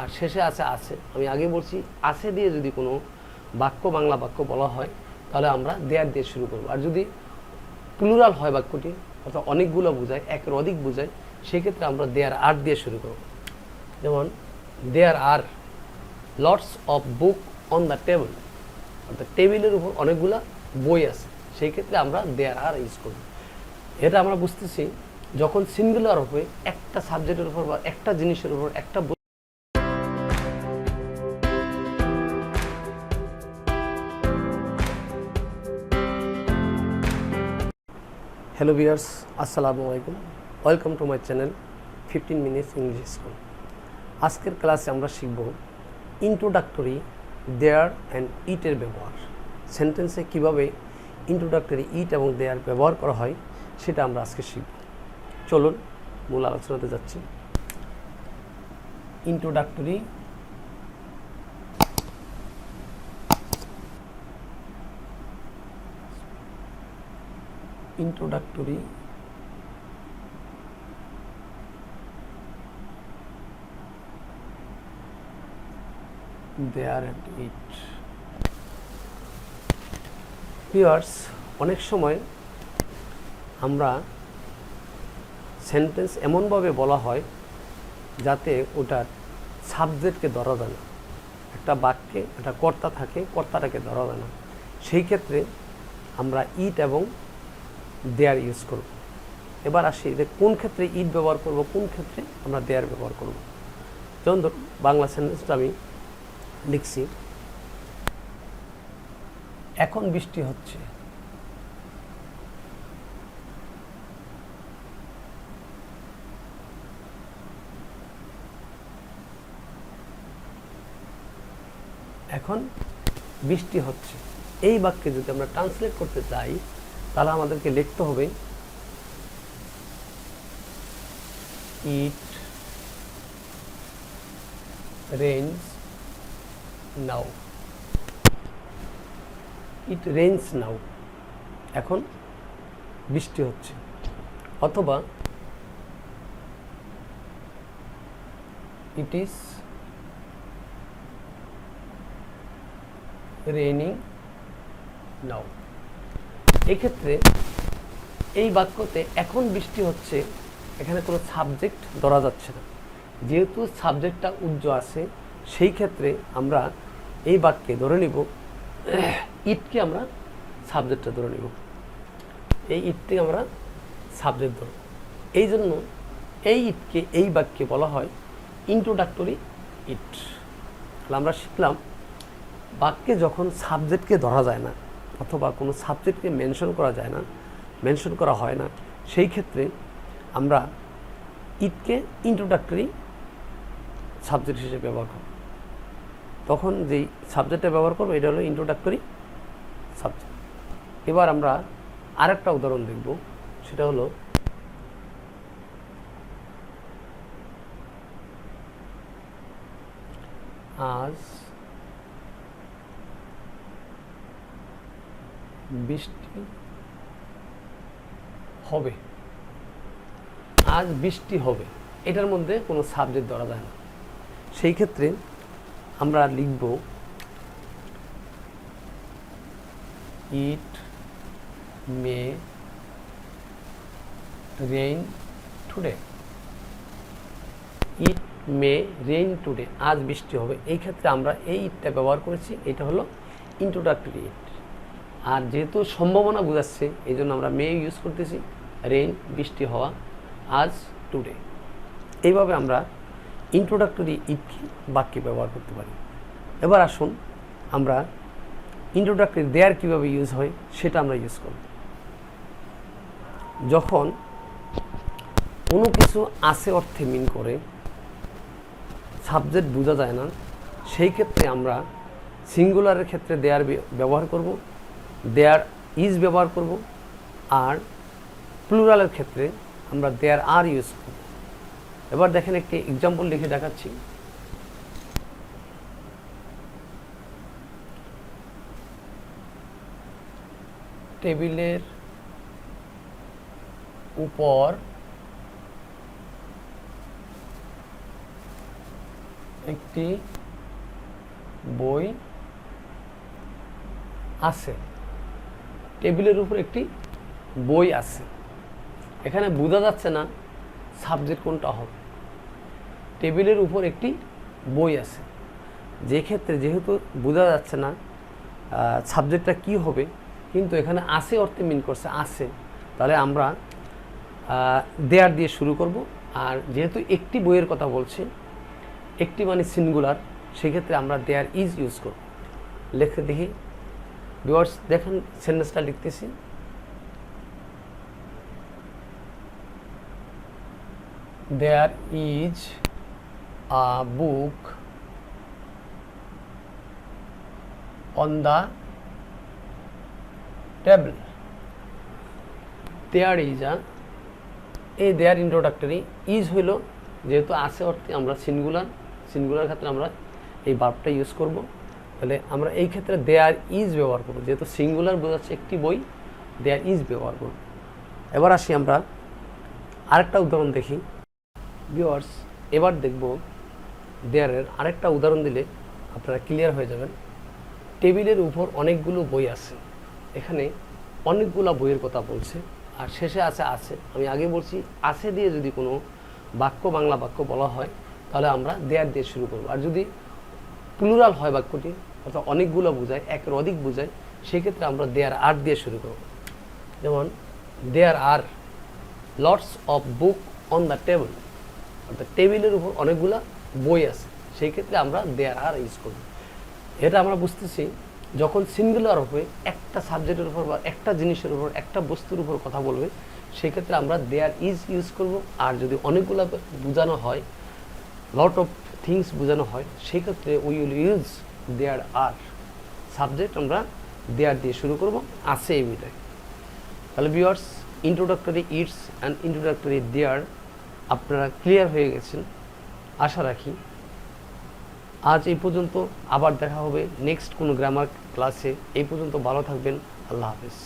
আর শেষে আছে আছে। আমি আগে বলছি আছে দিয়ে যদি কোনো বাক্য বাংলা বাক্য বলা হয় তাহলে আমরা দেয়ার দিয়ে শুরু করব। আর যদি প্লুরাল হয় বাক্যটি অর্থাৎ অনেকগুলো বোঝায়, একের অধিক বোঝায়, সেক্ষেত্রে আমরা দেয়ার আর দিয়ে শুরু করব। যেমন there are lots of book on the table, অর্থাৎ টেবিলের উপর অনেকগুলা বই আছে, সেই ক্ষেত্রে আমরা দেয়ার আর ইউজ করব। এটা আমরা বুঝতেছি যখন সিঙ্গুলার হবে একটা সাবজেক্টের উপর বা একটা জিনিসের উপর একটা। হ্যালো ভিউয়ার্স, আসসালামু আলাইকুম। Welcome to my channel 15 minutes English school. আজকের ক্লাসে আমরা শিখব ইন্ট্রোডাক্টরি দেয়ার অ্যান্ড ইটের ব্যবহার। সেন্টেন্সে কীভাবে ইন্ট্রোডাক্টরি ইট এবং দেয়ার ব্যবহার করা হয় সেটা আমরা আজকে শিখব। চলুন মূল আলোচনাতে যাচ্ছি। Introductory there and it. Viewers, অনেক সময় আমরা সেন্টেন্স এমনভাবে বলা হয় যাতে ওটার সাবজেক্টকে ধরা যায় না। একটা বাক্যে একটা কর্তা থাকে, কর্তাটাকে ধরা যায় না। সেই ক্ষেত্রে আমরা ইট এবং দেয়ার ইউজ করব। এবার আসি যে কোন ক্ষেত্রে ইট ব্যবহার করব, কোন ক্ষেত্রে আমরা দেয়ার ব্যবহার করব। যেমন ধরুন বাংলা সেন্টেন্সটা আমি লিখছি, এখন বৃষ্টি হচ্ছে। এখন বৃষ্টি হচ্ছে এই বাক্যে যদি আমরা ট্রান্সলেট করতে চাই তাহলে আমাদেরকে লিখতে হবে it rains now. It rains নাও, এখন বৃষ্টি হচ্ছে। অথবা ইট ইজ রেইনিং নাও। এক্ষেত্রে এই বাক্যতে এখন বৃষ্টি হচ্ছে, এখানে কোনো সাবজেক্ট ধরা যাচ্ছে না। যেহেতু সাবজেক্টটা উজ্জ্ব আছে সেই ক্ষেত্রে আমরা এই বাক্যে ধরে নিব ইটকে আমরা সাবজেক্টটা ধরে নিব, এই ইটকে আমরা সাবজেক্ট ধরব। এই জন্য এই ইটকে এই বাক্যে বলা হয় ইন্ট্রোডাক্টরি ইট। তাহলে আমরা শিখলাম বাক্যে যখন সাবজেক্টকে ধরা যায় না অথবা কোনো সাবজেক্টকে মেনশন করা যায় না, মেনশন করা হয় না, সেই ক্ষেত্রে আমরা ইটকে ইন্ট্রোডাক্টরি সাবজেক্ট হিসেবে ব্যবহার করব। তখন যেই সাবজেক্টটা ব্যবহার করবো এটা হলো ইন্ট্রোডাক্টরি সাবজেক্ট। এবার আমরা আরেকটা উদাহরণ দেখব, সেটা হলো আজ বৃষ্টি হবে। আজ বৃষ্টি হবে, এটার মধ্যে কোনো সাবজেক্ট ধরা যায় না। সেই ক্ষেত্রে আমরা লিখব ইট মে রেইন টুডে। ইট মে রেইন টুডে, আজ বৃষ্টি হবে। এই ক্ষেত্রে আমরা এই ইটটা ব্যবহার করেছি, এটা হলো ইন্ট্রোডাক্টরি ইট। আর যেহেতু সম্ভাবনা বোঝাচ্ছে এই জন্য আমরা মে ইউজ করতেছি, রেইন বৃষ্টি হওয়া, আজ টুডে। এইভাবে আমরা ইন্ট্রোডাক্টরি ইটকে বাক্যে ব্যবহার করতে পারি। এবার আসুন আমরা ইন্ট্রোডাক্টরি দেয়ার কীভাবে ইউজ হয় সেটা আমরা ইউজ করব। যখন কোনো কিছু আছে অর্থে মিন করে, সাবজেক্ট বোঝা যায় না, সেই ক্ষেত্রে আমরা সিঙ্গুলারের ক্ষেত্রে দেয়ার ব্যবহার করব, দেয়ার ইজ ব্যবহার করব। আর প্লুরালের ক্ষেত্রে আমরা দেয়ার আর ইউজ করব। এবার দেখেন একটি এক্সাম্পল লিখে দেখাচ্ছি। টেবিলের উপর একটি বই আছে, টেবিলের উপর একটি বই আছে। এখানে বোঝা যাচ্ছে না সাবজেক্ট কোনটা হবে। টেবিলের উপর একটি বই আছে, যে ক্ষেত্রে যেহেতু বোঝা যাচ্ছে না সাবজেক্টটা কি হবে, কিন্তু এখানে আছে অর্থে মিন করছে আছে, তাহলে আমরা দেয়ার দিয়ে শুরু করব। আর যেহেতু একটি বইয়ের কথা বলছে, একটি মানে সিঙ্গুলার, সেক্ষেত্রে আমরা দেয়ার ইজ ইউজ করব। লিখে দেখি ভিউয়ার্স, দেখেন সেন্টেন্সটা লিখতেছি। There is a book on the table. There is এই দেয়ার ইন্ট্রোডাক্টরি, ইজ হইল যেহেতু আছে অর্থে আমরা সিঙ্গুলার ক্ষেত্রে আমরা এই ভার্বটা ইউজ করব। তাহলে আমরা এই ক্ষেত্রে দেয়ার ইজ ব্যবহার করব, যেহেতু সিঙ্গুলার বোঝাচ্ছে একটি বই, দেয়ার ইজ ব্যবহার করব। এবার আসি আমরা আরেকটা উদাহরণ দেখি ভিউয়ার্স। এবার দেখব দেয়ারের আরেকটা উদাহরণ দিলে আপনারা ক্লিয়ার হয়ে যাবেন। টেবিলের উপর অনেকগুলো বই আছে, এখানে অনেকগুলো বইয়ের কথা বলছে, আর শেষে আছে। আমি আগে বলছি আছে দিয়ে যদি কোনো বাক্য, বাংলা বাক্য বলা হয়, তাহলে আমরা দেয়ার দিয়ে শুরু করব। আর যদি প্লুরাল হয় বাক্যটি, অর্থাৎ অনেকগুলো বোঝায়, একের অধিক বোঝায়, সেক্ষেত্রে আমরা দেয়ার আর দিয়ে শুরু করব। যেমন there are lots of book on the table, অর্থাৎ টেবিলের উপর অনেকগুলো বই আছে, সেই ক্ষেত্রে আমরা দেয়ার আর ইউজ করব। এটা আমরা বুঝতেছি যখন সিঙ্গুলার হবে, একটা সাবজেক্টের উপর বা একটা জিনিসের উপর, একটা বস্তুর উপর কথা বলবে, সেই ক্ষেত্রে আমরা দেয়ার ইজ ইউজ করব। আর যদি অনেকগুলো বোঝানো হয়, লট অফ থিংস বোঝানো হয়, সেই ক্ষেত্রে we will use there are. Subject আমরা দেয়ার দিয়ে শুরু করব, আছে এই বিধায়। তাহলে viewers, introductory its and introductory there আপনারা ক্লিয়ার হয়ে গেছেন আশা রাখি। আজ এই পর্যন্ত, আবার দেখা হবে নেক্সট কোনো গ্রামার ক্লাসে। এই পর্যন্ত ভালো থাকবেন, আল্লাহ হাফেজ।